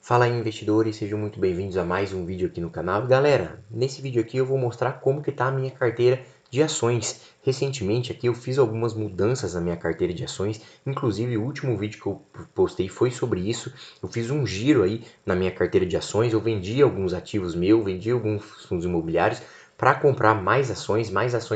Fala aí, investidores, sejam muito bem-vindos a mais um vídeo aqui no canal. Galera, nesse vídeo aqui eu vou mostrar como que tá a minha carteira de ações. Recentemente aqui eu fiz algumas mudanças na minha carteira de ações, inclusive o último vídeo que eu postei foi sobre isso. Eu fiz um giro aí na minha carteira de ações, eu vendi alguns ativos meus, vendi alguns fundos imobiliários para comprar mais ações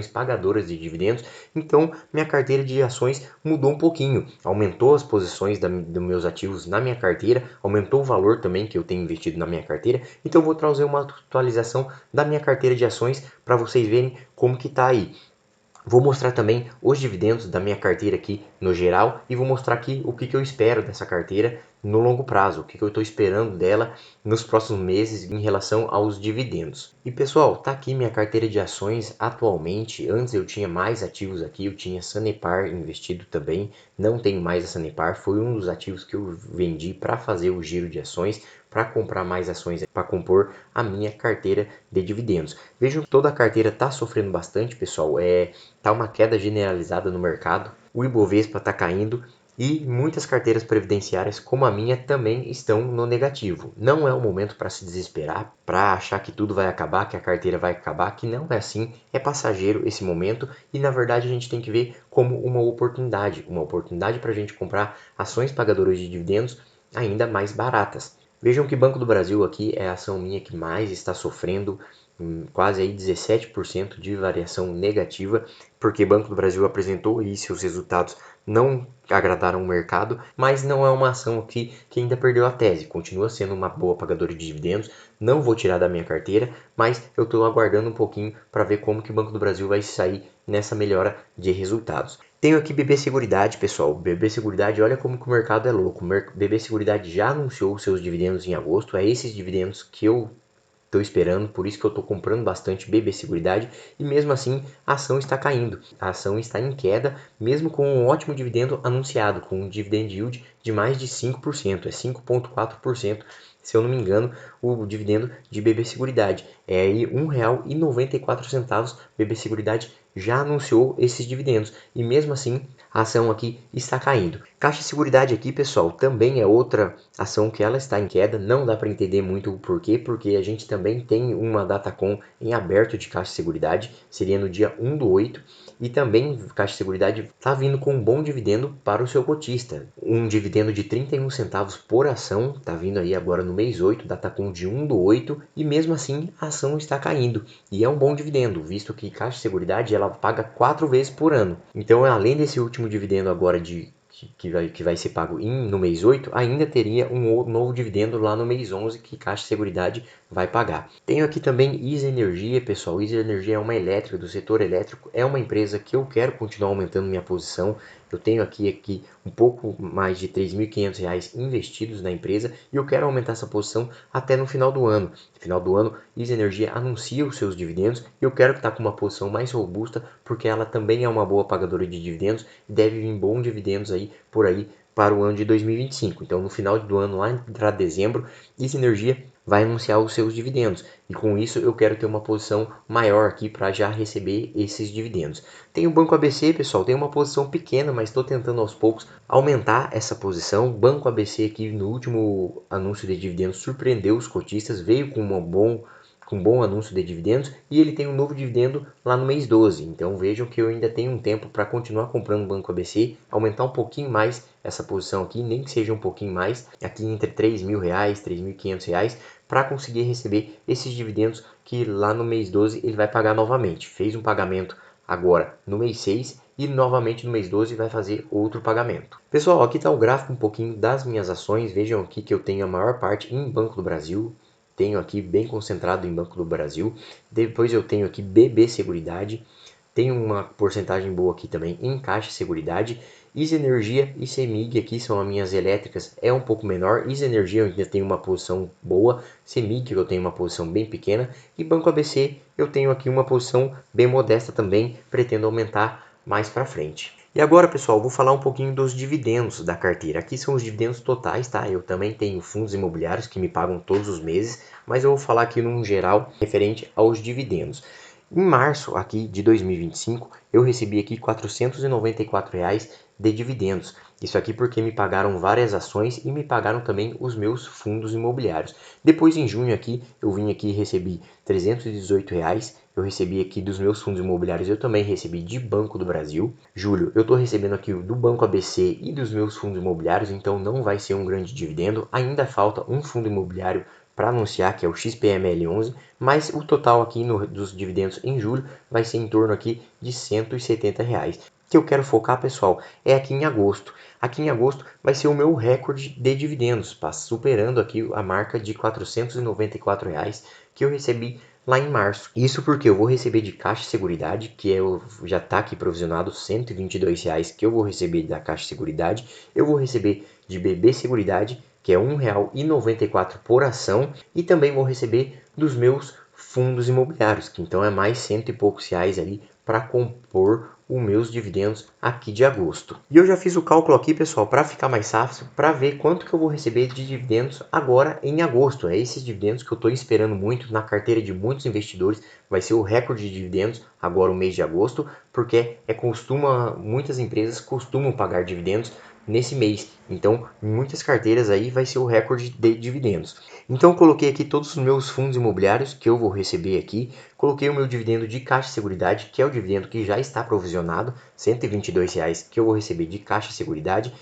pagadoras de dividendos. Então, minha carteira de ações mudou um pouquinho, aumentou as posições dos meus ativos na minha carteira, aumentou o valor também que eu tenho investido na minha carteira. Então, eu vou trazer uma atualização da minha carteira de ações para vocês verem como que tá aí. Vou mostrar também os dividendos da minha carteira aqui no geral e vou mostrar aqui o que eu espero dessa carteira no longo prazo, o que eu estou esperando dela nos próximos meses em relação aos dividendos. E pessoal, tá aqui minha carteira de ações atualmente. Antes eu tinha mais ativos aqui, eu tinha Sanepar investido também, não tenho mais a Sanepar, foi um dos ativos que eu vendi para fazer o giro de ações, para comprar mais ações para compor a minha carteira de dividendos. Vejam que toda a carteira está sofrendo bastante, pessoal. Tá uma queda generalizada no mercado, o Ibovespa está caindo e muitas carteiras previdenciárias como a minha também estão no negativo. Não é o momento para se desesperar, para achar que tudo vai acabar, que a carteira vai acabar, que não é assim, é passageiro esse momento e na verdade a gente tem que ver como uma oportunidade para a gente comprar ações pagadoras de dividendos ainda mais baratas. Vejam que Banco do Brasil aqui é a ação minha que mais está sofrendo, quase aí 17% de variação negativa, porque Banco do Brasil apresentou e seus resultados não agradaram o mercado, mas não é uma ação aqui que ainda perdeu a tese, continua sendo uma boa pagadora de dividendos, não vou tirar da minha carteira, mas eu estou aguardando um pouquinho para ver como que o Banco do Brasil vai sair nessa melhora de resultados. Tenho aqui BB Seguridade, pessoal. BB Seguridade, olha como que o mercado é louco. O BB Seguridade já anunciou seus dividendos em agosto. É esses dividendos que eu estou esperando, por isso que eu estou comprando bastante BB Seguridade e mesmo assim a ação está caindo. A ação está em queda, mesmo com um ótimo dividendo anunciado, com um dividend yield de mais de 5%, é 5,4%. Se eu não me engano, o dividendo de BB Seguridade é aí R$ 1,94. BB Seguridade já anunciou esses dividendos e mesmo assim a ação aqui está caindo. Caixa Seguridade aqui, pessoal, também é outra ação que ela está em queda, não dá para entender muito o porquê, porque a gente também tem uma Datacom em aberto de Caixa Seguridade, seria no dia 1/8, e também Caixa Seguridade está vindo com um bom dividendo para o seu cotista, um dividendo de 31 centavos por ação, está vindo aí agora no mês 8, Datacom de 1/8, e mesmo assim a ação está caindo, e é um bom dividendo, visto que Caixa Seguridade ela paga 4 vezes por ano, então além desse último dividendo agora que vai ser pago no mês 8, ainda teria um novo dividendo lá no mês 11 que Caixa Seguridade vai pagar. Tenho aqui também ISA Energia, pessoal. ISA Energia é uma elétrica do setor elétrico, é uma empresa que eu quero continuar aumentando minha posição. Eu tenho aqui um pouco mais de R$ 3.500 investidos na empresa e eu quero aumentar essa posição até no final do ano. No final do ano, ISA Energia anuncia os seus dividendos e eu quero estar com uma posição mais robusta porque ela também é uma boa pagadora de dividendos e deve vir bons dividendos aí por aí para o ano de 2025. Então, no final do ano, lá para dezembro, ISA Energia vai anunciar os seus dividendos. E com isso eu quero ter uma posição maior aqui para já receber esses dividendos. Tem o Banco ABC, pessoal, tem uma posição pequena, mas estou tentando aos poucos aumentar essa posição. Banco ABC aqui no último anúncio de dividendos surpreendeu os cotistas, veio com um bom anúncio de dividendos e ele tem um novo dividendo lá no mês 12. Então vejam que eu ainda tenho um tempo para continuar comprando o Banco ABC, aumentar um pouquinho mais essa posição aqui, nem que seja um pouquinho mais, aqui entre R$ 3.000, R$ 3.500, para conseguir receber esses dividendos que lá no mês 12 ele vai pagar novamente. Fez um pagamento agora no mês 6 e novamente no mês 12 vai fazer outro pagamento. Pessoal, aqui está o gráfico um pouquinho das minhas ações. Vejam aqui que eu tenho a maior parte em Banco do Brasil. Tenho aqui bem concentrado em Banco do Brasil. Depois eu tenho aqui BB Seguridade. Tenho uma porcentagem boa aqui também em Caixa Seguridade. ISA Energia e CEMIG aqui são as minhas elétricas, é um pouco menor. ISA Energia eu ainda tenho uma posição boa. CEMIG eu tenho uma posição bem pequena. E Banco ABC eu tenho aqui uma posição bem modesta também. Pretendo aumentar mais para frente. E agora, pessoal, vou falar um pouquinho dos dividendos da carteira. Aqui são os dividendos totais, tá? Eu também tenho fundos imobiliários que me pagam todos os meses, mas eu vou falar aqui num geral referente aos dividendos. Em março aqui de 2025, eu recebi aqui R$ 494 de dividendos. Isso aqui porque me pagaram várias ações e me pagaram também os meus fundos imobiliários. Depois em junho aqui, eu vim aqui e recebi R$318. Eu recebi aqui dos meus fundos imobiliários, eu também recebi de Banco do Brasil. Julho, eu estou recebendo aqui do Banco ABC e dos meus fundos imobiliários, então não vai ser um grande dividendo. Ainda falta um fundo imobiliário para anunciar, que é o XPML11, mas o total aqui dos dividendos em julho vai ser em torno aqui de R$170. O que eu quero focar, pessoal, é aqui em agosto. Aqui em agosto vai ser o meu recorde de dividendos, superando aqui a marca de R$494 que eu recebi lá em março. Isso porque eu vou receber de Caixa Seguridade, já está aqui provisionado R$122 que eu vou receber da Caixa Seguridade. Eu vou receber de BB Seguridade, que é R$1,94 por ação, e também vou receber dos meus fundos imobiliários, que então é mais cento e poucos reais ali para compor os meus dividendos aqui de agosto. E eu já fiz o cálculo aqui, pessoal, para ficar mais fácil, para ver quanto que eu vou receber de dividendos agora em agosto. É esses dividendos que eu estou esperando muito na carteira de muitos investidores. Vai ser o recorde de dividendos agora o mês de agosto, porque muitas empresas costumam pagar dividendos nesse mês. Então, em muitas carteiras aí vai ser o recorde de dividendos. Então, eu coloquei aqui todos os meus fundos imobiliários que eu vou receber aqui. Coloquei o meu dividendo de Caixa Seguridade, que é o dividendo que já está provisionado, R$122 que eu vou receber de Caixa Seguridade.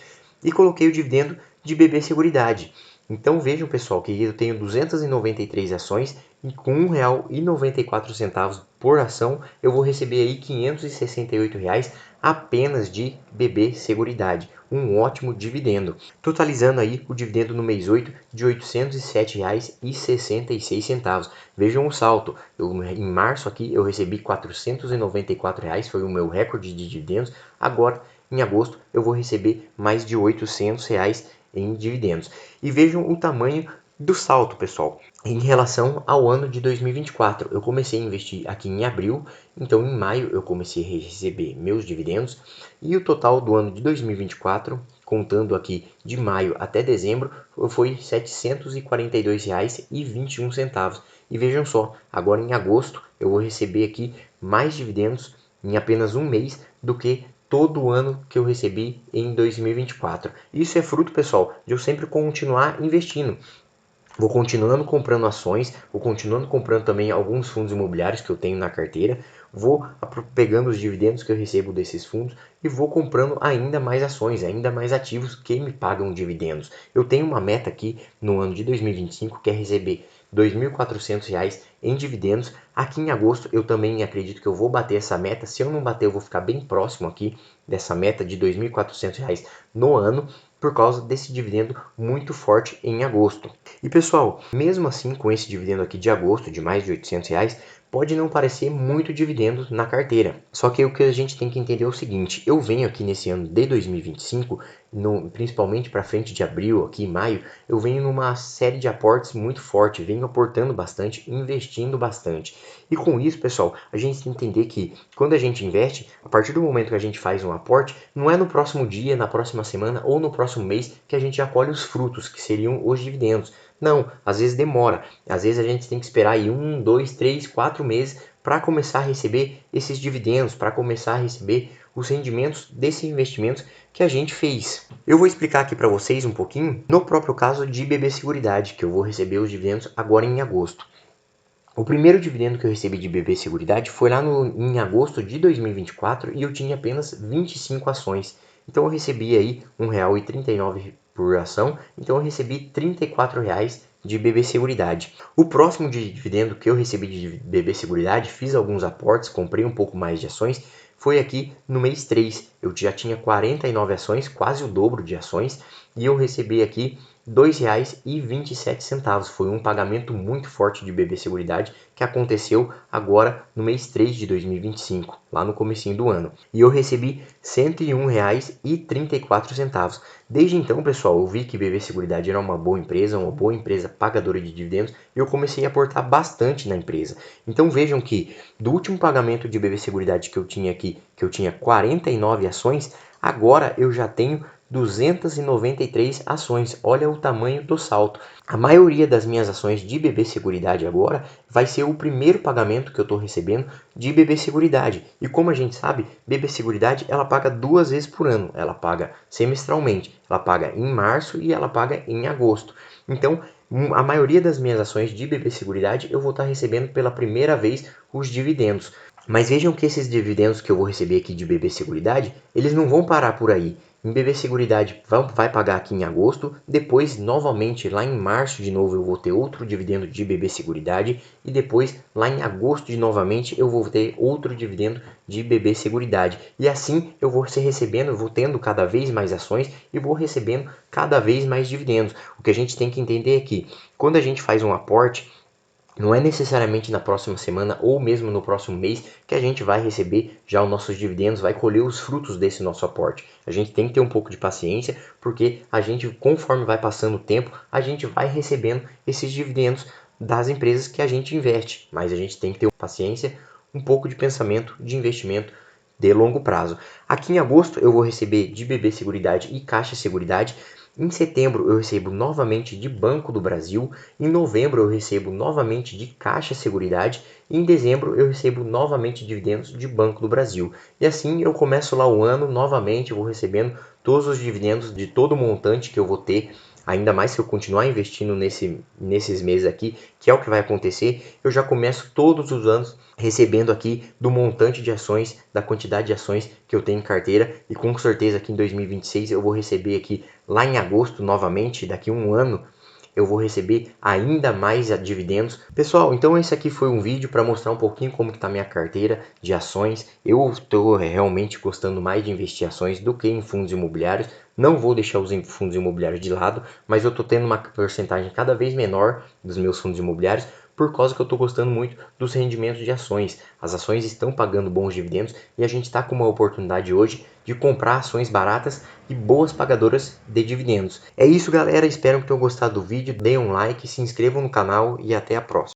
E coloquei o dividendo de BB Seguridade. Então, vejam, pessoal, que eu tenho 293 ações e com R$1,94 por ação, eu vou receber aí R$568 apenas de BB Seguridade. Um ótimo dividendo, totalizando aí o dividendo no mês 8 de R$ 807,66. Vejam o salto, em março aqui eu recebi R$494, foi o meu recorde de dividendos. Agora em agosto eu vou receber mais de R$800 em dividendos. E vejam o tamanho do salto, pessoal, em relação ao ano de 2024. Eu comecei a investir aqui em abril, então em maio eu comecei a receber meus dividendos, e o total do ano de 2024, contando aqui de maio até dezembro, foi R$ 742,21. E vejam só, agora em agosto eu vou receber aqui mais dividendos em apenas um mês do que todo o ano que eu recebi em 2024. Isso é fruto, pessoal, de eu sempre continuar investindo. Vou continuando comprando ações, vou continuando comprando também alguns fundos imobiliários que eu tenho na carteira, vou pegando os dividendos que eu recebo desses fundos e vou comprando ainda mais ações, ainda mais ativos que me pagam dividendos. Eu tenho uma meta aqui no ano de 2025 que é receber R$ 2.400 em dividendos. Aqui em agosto eu também acredito que eu vou bater essa meta. Se eu não bater, eu vou ficar bem próximo aqui dessa meta de R$ 2.400 no ano, por causa desse dividendo muito forte em agosto. E pessoal, mesmo assim com esse dividendo aqui de agosto de mais de R$800, pode não parecer muito dividendo na carteira. Só que o que a gente tem que entender é o seguinte, eu venho aqui nesse ano de 2025, principalmente para frente de abril, aqui em maio, eu venho numa série de aportes muito forte, venho aportando bastante, investindo bastante. E com isso, pessoal, a gente tem que entender que quando a gente investe, a partir do momento que a gente faz um aporte, não é no próximo dia, na próxima semana ou no próximo mês que a gente já colhe os frutos, que seriam os dividendos. Não, às vezes demora. Às vezes a gente tem que esperar aí 1, 2, 3, 4 meses para começar a receber esses dividendos, para começar a receber os rendimentos desses investimentos que a gente fez. Eu vou explicar aqui para vocês um pouquinho no próprio caso de BB Seguridade, que eu vou receber os dividendos agora em agosto. O primeiro dividendo que eu recebi de BB Seguridade foi lá em agosto de 2024 e eu tinha apenas 25 ações. Então eu recebi aí R$ 1,39 por ação, então eu recebi R$ 34 de BB Seguridade. O próximo dividendo que eu recebi de BB Seguridade, fiz alguns aportes, comprei um pouco mais de ações, foi aqui no mês 3. Eu já tinha 49 ações, quase o dobro de ações, e eu recebi aqui R$ 2,27. Foi um pagamento muito forte de BB Seguridade que aconteceu agora no mês 3 de 2025, lá no comecinho do ano. E eu recebi R$ 101,34. Desde então, pessoal, eu vi que BB Seguridade era uma boa empresa pagadora de dividendos, e eu comecei a aportar bastante na empresa. Então vejam que do último pagamento de BB Seguridade que eu tinha aqui, que eu tinha 49 ações, agora eu já tenho 293 ações. Olha o tamanho do salto. A maioria das minhas ações de BB Seguridade agora vai ser o primeiro pagamento que eu estou recebendo de BB Seguridade. E como a gente sabe, BB Seguridade ela paga 2 vezes por ano. Ela paga semestralmente, ela paga em março e ela paga em agosto. Então, a maioria das minhas ações de BB Seguridade eu vou estar recebendo pela primeira vez os dividendos. Mas vejam que esses dividendos que eu vou receber aqui de BB Seguridade, eles não vão parar por aí. Em BB Seguridade vai pagar aqui em agosto, depois novamente lá em março de novo eu vou ter outro dividendo de BB Seguridade e depois lá em agosto de novamente eu vou ter outro dividendo de BB Seguridade. E assim eu vou recebendo, eu vou tendo cada vez mais ações e vou recebendo cada vez mais dividendos. O que a gente tem que entender é que quando a gente faz um aporte, não é necessariamente na próxima semana ou mesmo no próximo mês que a gente vai receber já os nossos dividendos, vai colher os frutos desse nosso aporte. A gente tem que ter um pouco de paciência, porque a gente, conforme vai passando o tempo, a gente vai recebendo esses dividendos das empresas que a gente investe. Mas a gente tem que ter paciência, um pouco de pensamento de investimento de longo prazo. Aqui em agosto eu vou receber de BB Seguridade e Caixa Seguridade. Em setembro eu recebo novamente de Banco do Brasil, em novembro eu recebo novamente de Caixa Seguridade e em dezembro eu recebo novamente dividendos de Banco do Brasil. E assim eu começo lá o ano novamente, eu vou recebendo todos os dividendos de todo o montante que eu vou ter, ainda mais se eu continuar investindo nesses meses aqui, que é o que vai acontecer, eu já começo todos os anos recebendo aqui do montante de ações, da quantidade de ações que eu tenho em carteira e com certeza aqui em 2026 eu vou receber aqui lá em agosto novamente, daqui a um ano, eu vou receber ainda mais dividendos. Pessoal, então esse aqui foi um vídeo para mostrar um pouquinho como que está a minha carteira de ações. Eu estou realmente gostando mais de investir em ações do que em fundos imobiliários. Não vou deixar os fundos imobiliários de lado, mas eu estou tendo uma porcentagem cada vez menor dos meus fundos imobiliários por causa que eu estou gostando muito dos rendimentos de ações. As ações estão pagando bons dividendos e a gente está com uma oportunidade hoje de comprar ações baratas e boas pagadoras de dividendos. É isso, galera. Espero que tenham gostado do vídeo. Deem um like, se inscrevam no canal e até a próxima.